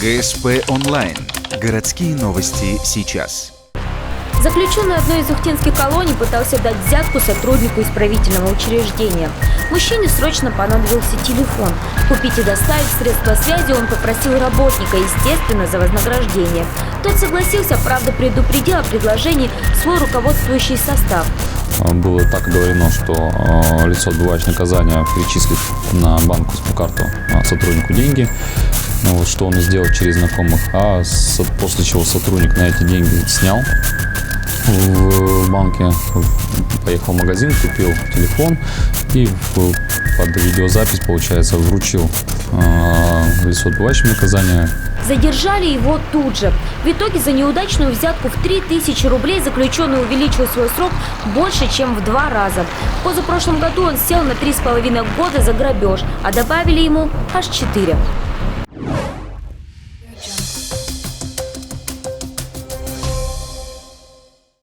ГСП онлайн. Городские новости сейчас. Заключенный одной из ухтинских колоний пытался дать взятку сотруднику исправительного учреждения. Мужчине срочно понадобился телефон. Купить и доставить средства связи он попросил работника, естественно, за вознаграждение. Тот согласился, правда, предупредил о предложении свой руководствующий состав. Было так говорено, что лицо, отбывающее наказание, перечислит на банковскую карту сотруднику деньги, что он и сделал через знакомых, после чего сотрудник на эти деньги снял в банке, поехал в магазин, купил телефон и под видеозапись, получается, вручил лицу, отбывающему наказание. Задержали его тут же. В итоге за неудачную взятку в 3000 рублей заключенный увеличил свой срок больше, чем в 2 раза. В позапрошлом году он сел на 3,5 года за грабеж, а добавили ему аж 4.